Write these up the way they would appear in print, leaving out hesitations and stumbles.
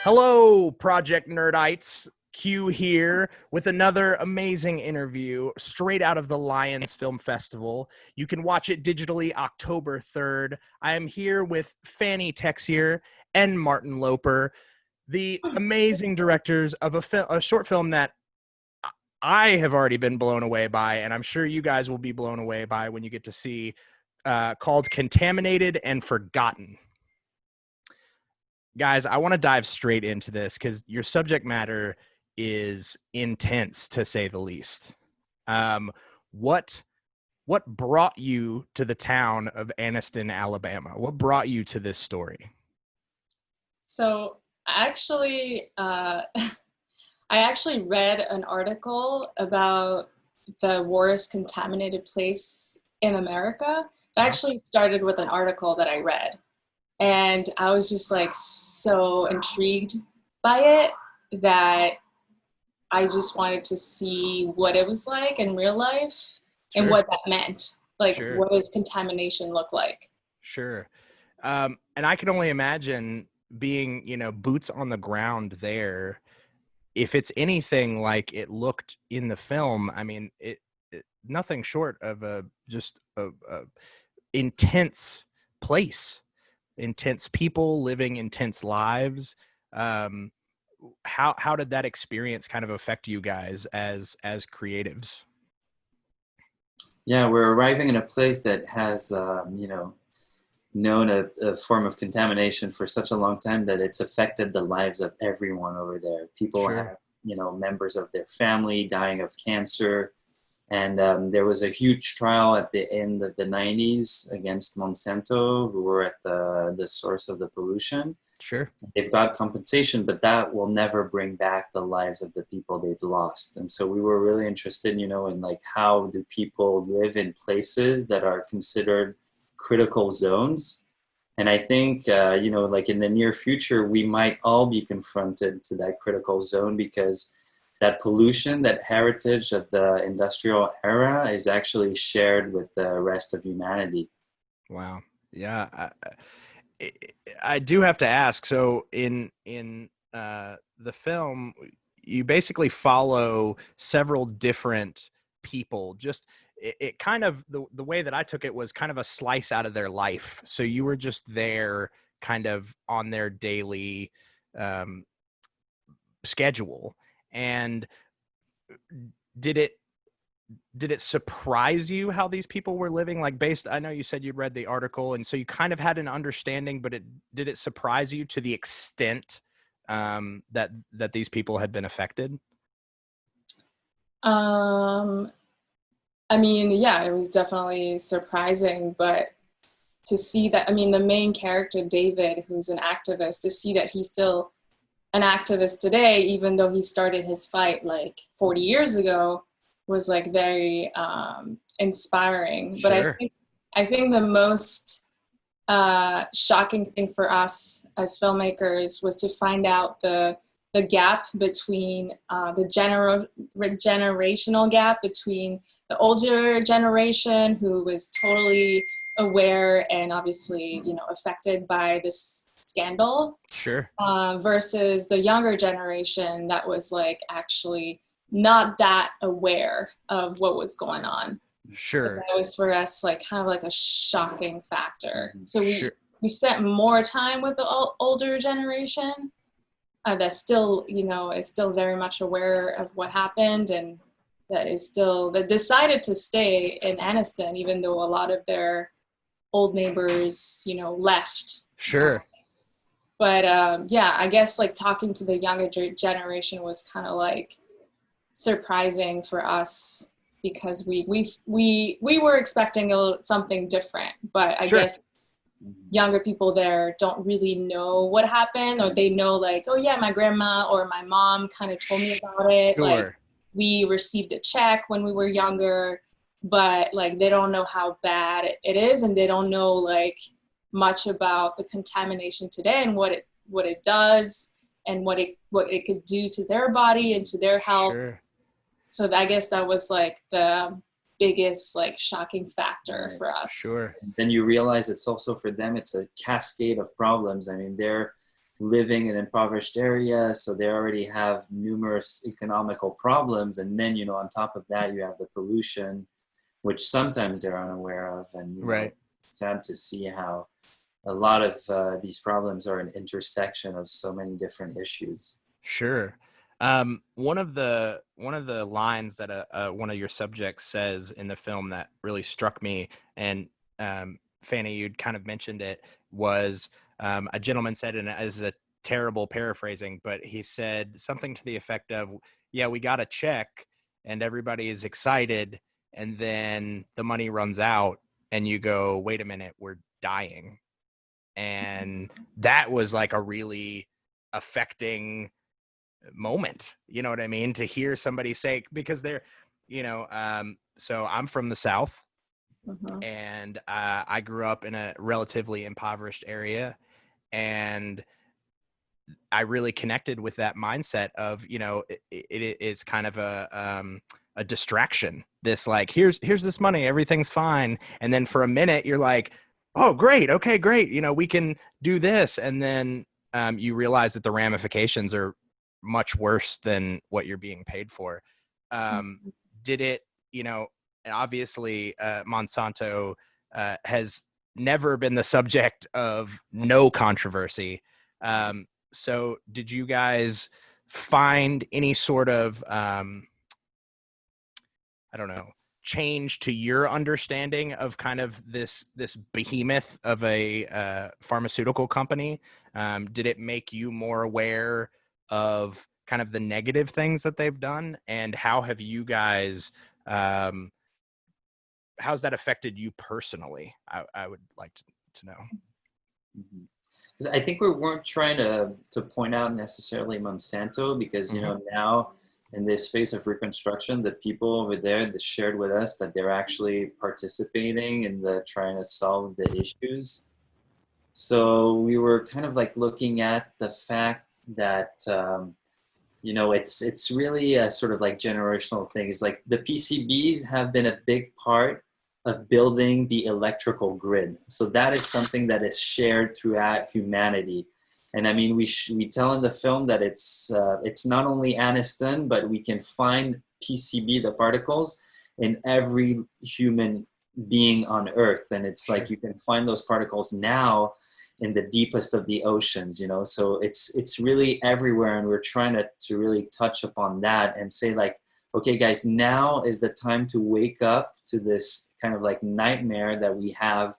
Hello, Project Nerdites. Q here with another amazing interview straight out of the Lyons Film Festival. You can watch it digitally October 3rd. I am here with Fanny Texier and Martin Loper, the amazing directors of a short film that I have already been blown away by, and I'm sure you guys will be blown away by when you get to see, called Contaminated and Forgotten. Guys, I want to dive straight into this because your subject matter is intense, to say the least. What brought you to the town of Anniston, Alabama? What brought you to this story? So actually, I actually read an article about the worst contaminated place in America. It actually started with an article that I read. And I was just like so intrigued by it that I just wanted to see what it was like in real life and Sure. what that meant. Like, Sure. what does contamination look like? Sure. And I can only imagine being, boots on the ground there. If it's anything like it looked in the film, I mean, it nothing short of just a intense place. Intense people living intense lives. How did that experience kind of affect you guys as creatives? Yeah, we're arriving in a place that has, known a form of contamination for such a long time that it's affected the lives of everyone over there. People Sure. have, members of their family dying of cancer. And there was a huge trial at the end of the 90s against Monsanto, who were at the source of the pollution. Sure. They've got compensation, but that will never bring back the lives of the people they've lost. And so we were really interested, in like how do people live in places that are considered critical zones. And I think, like in the near future, we might all be confronted to that critical zone because that pollution, that heritage of the industrial era is actually shared with the rest of humanity. Wow. Yeah. I do have to ask. So in the film, you basically follow several different people. Just it kind of the way that I took it was kind of a slice out of their life. So you were just there, kind of on their daily um, schedule. And did it surprise you how these people were living? Like, I know you said you'd read the article, and so you kind of had an understanding, but did it surprise you to the extent that these people had been affected? I mean, yeah, it was definitely surprising, but to see that, I mean, the main character, David, who's an activist, to see that he's still an activist today, even though he started his fight like 40 years ago, was like very inspiring. Sure. But I think the most shocking thing for us as filmmakers was to find out the gap between the generational gap between the older generation who was totally aware and obviously affected by this scandal. Sure. Versus the younger generation that was like actually not that aware of what was going on. Sure. So that was for us like kind of like a shocking factor. So Sure. we spent more time with the older generation that still is still very much aware of what happened and that decided to stay in Anniston even though a lot of their old neighbors left. Sure. But yeah, I guess like talking to the younger generation was kind of like surprising for us because we were expecting something different, but I Sure. guess younger people there don't really know what happened, or they know like, oh yeah, my grandma or my mom kind of told me about it. Sure. Like we received a check when we were younger, but like they don't know how bad it is, and they don't know like much about the contamination today and what it does and what it could do to their body and to their health. Sure. So I guess that was like the biggest like shocking factor for us. Sure. Then you realize it's also for them, it's a cascade of problems. I mean, they're living in impoverished areas, so they already have numerous economical problems, and then on top of that you have the pollution, which sometimes they're unaware of. And Right. sad to see how a lot of these problems are an intersection of so many different issues. Sure. One of the lines that one of your subjects says in the film that really struck me, and Fanny, you'd kind of mentioned it, was a gentleman said, and as a terrible paraphrasing, but he said something to the effect of, "Yeah, we got a check, and everybody is excited, and then the money runs out, and you go, wait a minute, we're dying." And that was like a really affecting moment, you know what I mean, to hear somebody say, because they're, so I'm from the South, Mhm. and I grew up in a relatively impoverished area, and I really connected with that mindset of, it's kind of a distraction. This, like, here's this money, everything's fine, and then for a minute you're like, oh great, okay, great, we can do this, and then you realize that the ramifications are much worse than what you're being paid for. Did it, and obviously Monsanto has never been the subject of no controversy. So did you guys find any sort of, I don't know, change to your understanding of kind of this behemoth of a pharmaceutical company? Did it make you more aware of kind of the negative things that they've done? And how have you guys, how's that affected you personally? I would like to know. Mhm. 'Cause I think we weren't trying to point out necessarily Monsanto, because Mm-hmm. now in this phase of reconstruction, the people over there that shared with us that they're actually participating in the trying to solve the issues. So we were kind of like looking at the fact that it's really a sort of like generational thing. It's like the PCBs have been a big part of building the electrical grid. So that is something that is shared throughout humanity. And I mean, we tell in the film that it's not only aniston, but we can find PCB, the particles, in every human being on Earth. And it's like Sure. you can find those particles now in the deepest of the oceans, so it's really everywhere. And we're trying to really touch upon that and say, like, okay guys, now is the time to wake up to this kind of like nightmare that we have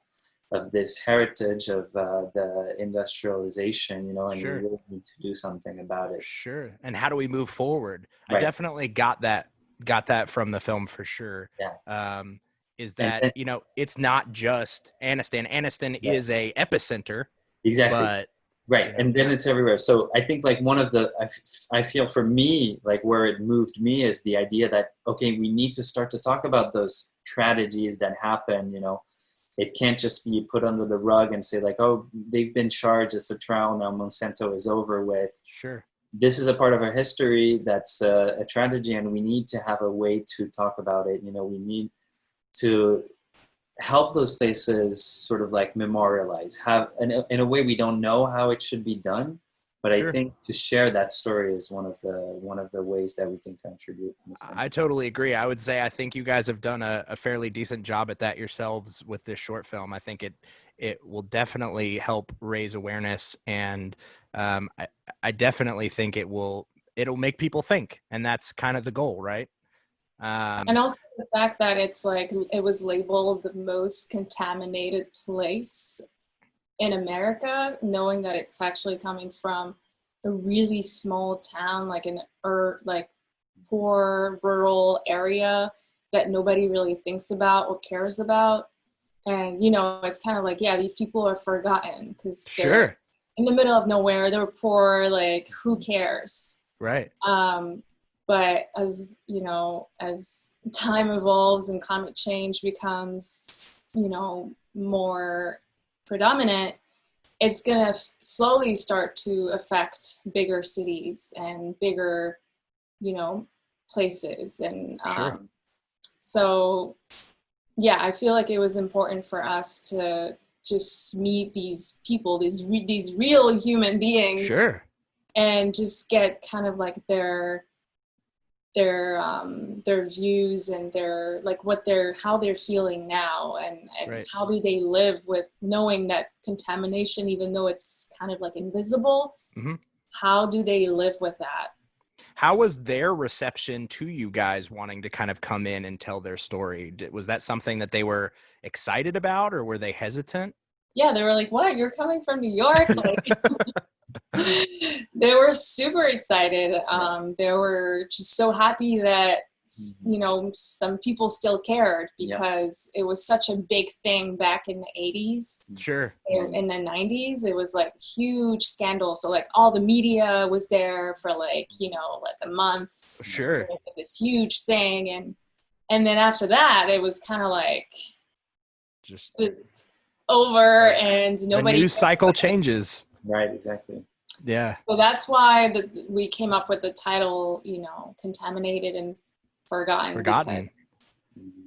of this heritage of the industrialization, and we Sure. really need to do something about it. Sure. And how do we move forward? I Right. definitely got that from the film for sure. Yeah. Um, is And that, then, it's not just Aniston. Aniston right. is a epicenter, Exactly. but Right, and then it's everywhere. So I think like one of the I feel for me, like where it moved me is the idea that, okay, we need to start to talk about those tragedies that happen. It can't just be put under the rug and say like, oh, they've been charged, it's a trial, now Monsanto is over with. sure. This is a part of our history that's a tragedy, and we need to have a way to talk about it. We need to help those places sort of like memorialize, have in a way we don't know how it should be done, but I Sure. think to share that story is one of the ways that we can contribute in a I sense. totally agree. I would say I think you guys have done a fairly decent job at that yourselves with this short film. I think it will definitely help raise awareness, and I definitely think it'll make people think, and that's kind of the goal, right? And Um, also the fact that it's like it was labeled the most contaminated place in America, knowing that it's actually coming from a really small town, like like poor rural area that nobody really thinks about or cares about. And it's kind of like, yeah, these people are forgotten because they're sure. in the middle of nowhere, they're poor, like who cares? Right. um, but as time evolves and climate change becomes more predominant, it's going to slowly start to affect bigger cities and bigger places. And Sure. so yeah, I feel like it was important for us just meet these people, these real human beings, Sure. and just get kind of like their views and their like how they're feeling now, and Right. how do they live with knowing that contamination, even though it's kind of like invisible, Hmm. how do they live with that? How was their reception to you guys wanting to kind of come in and tell their story? Was that something that they were excited about, or were they hesitant? Yeah, they were like, what, you're coming from New York? Like, they were super excited. They were just so happy that, you know, some people still cared, because it was such a big thing back in the 80s. Sure. In the 90s, it was like huge scandal. So like all the media was there for like, you know, like a month. Sure. This huge thing. And then after that, it was kind of like Just it's over, and the nobody news cycle changes. Right, exactly. Yeah. So that's why we came up with the title, you know, Contaminated and Forgotten, because Forgotten.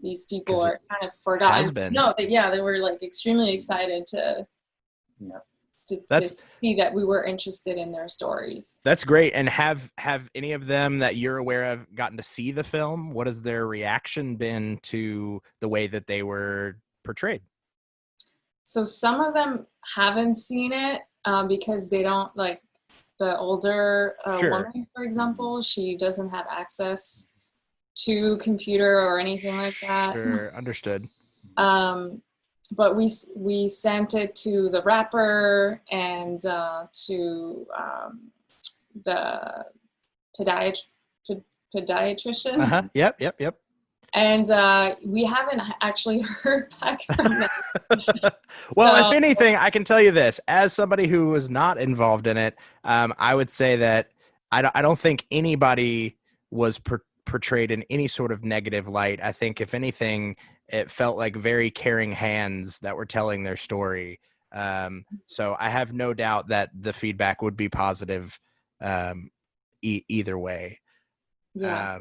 these people 'Cause it are kind of has forgotten. been. No, but yeah, they were like extremely excited to That's see that we were interested in their stories. That's great. And have any of them that you're aware of gotten to see the film? What has their reaction been to the way that they were portrayed? So some of them haven't seen it, because they don't like the older Sure. woman, for example. She doesn't have access to computer or anything like that. Sure, understood. But we sent it to the rapper and to the podiatrician. Uh-huh. Yep. And we haven't actually heard back from them. Well, So, if anything, I can tell you this. As somebody who was not involved in it, I would say that I don't think anybody was portrayed in any sort of negative light. I think, if anything, it felt like very caring hands that were telling their story. So I have no doubt that the feedback would be positive either way. yeah.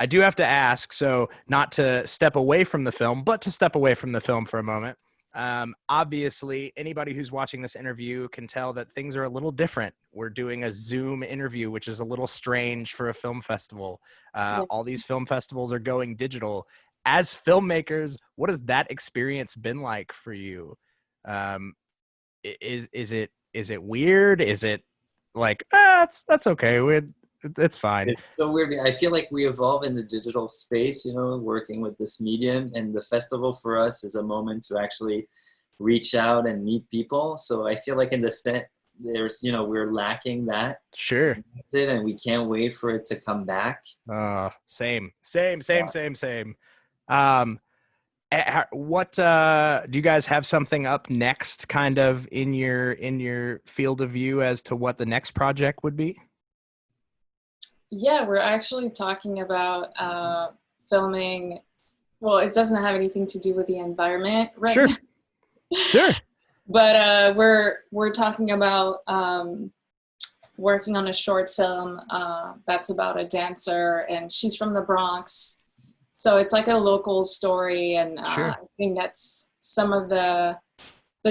I do have to ask, so not to step away from the film, but to step away from the film for a moment. Obviously, anybody who's watching this interview can tell that things are a little different. We're doing a Zoom interview, which is a little strange for a film festival. Yeah. All these film festivals are going digital. As filmmakers, what has that experience been like for you? Um, is it weird? Is it like, that's okay, it's fine? It's so weird. I feel like we evolve in the digital space, you know, working with this medium, and the festival for us is a moment to actually reach out and meet people. So I feel like in the there's, you know, we're lacking that. Sure. And we can't wait for it to come back. Same. What do you guys have something up next, kind of in your field of view, as to what the next project would be? Yeah, we're actually talking about filming. Well, it doesn't have anything to do with the environment right Sure. now. Sure. But we're talking about working on a short film that's about a dancer, and she's from the Bronx. So it's like a local story, and Sure. I think that's some of the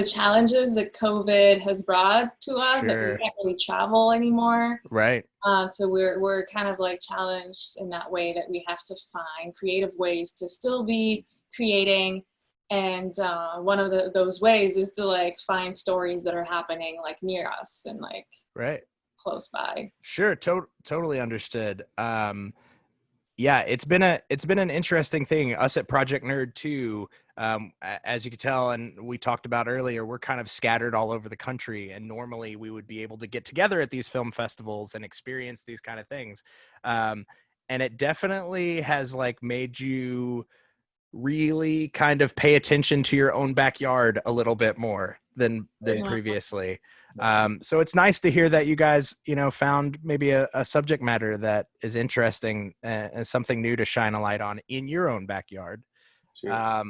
challenges that COVID has brought to us, that we Sure. can't really travel anymore. Right. So we're kind of like challenged in that way, that we have to find creative ways to still be creating. And one of those ways is to like find stories that are happening like near us and like Right. close by. Sure. Totally understood. Yeah, it's been an interesting thing. Us at Project Nerd too, as you could tell, and we talked about earlier, we're kind of scattered all over the country, and normally we would be able to get together at these film festivals and experience these kind of things. And it definitely has like made you really kind of pay attention to your own backyard a little bit more than Yeah. previously. So it's nice to hear that you guys, you know, found maybe a subject matter that is interesting and something new to shine a light on in your own backyard. Sure.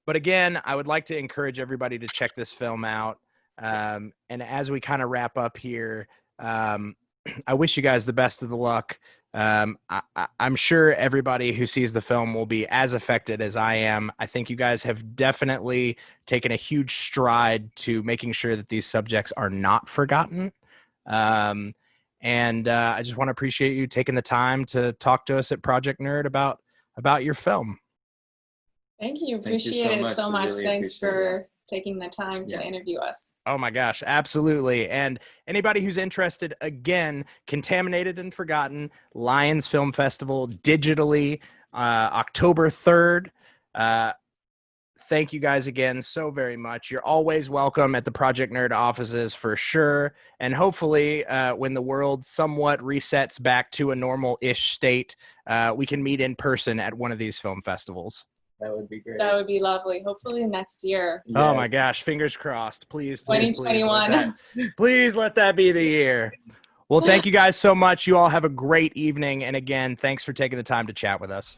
But again, I would like to encourage everybody to check this film out. And as we kind of wrap up here, I wish you guys the best of the luck. I'm sure everybody who sees the film will be as affected as I am. I think you guys have definitely taken a huge stride to making sure that these subjects are not forgotten. Um, and I just want to appreciate you taking the time to talk to us at Project Nerd about your film. Thank you. Thank you Appreciate so it much. so We much. really Thanks appreciate it. for taking the time to Yeah. interview us. Oh my gosh, absolutely. And anybody who's interested, again, Contaminated and Forgotten, Lyon's Film Festival, digitally, October 3rd. Thank you guys again so very much. You're always welcome at the Project Nerd offices for sure. And hopefully, when the world somewhat resets back to a normal-ish state, we can meet in person at one of these film festivals. That would be great. That would be lovely. Hopefully next year. Yeah. Oh my gosh, fingers crossed. Please, please, please please let that be the year. Well, thank you guys so much. You all have a great evening. And again, thanks for taking the time to chat with us.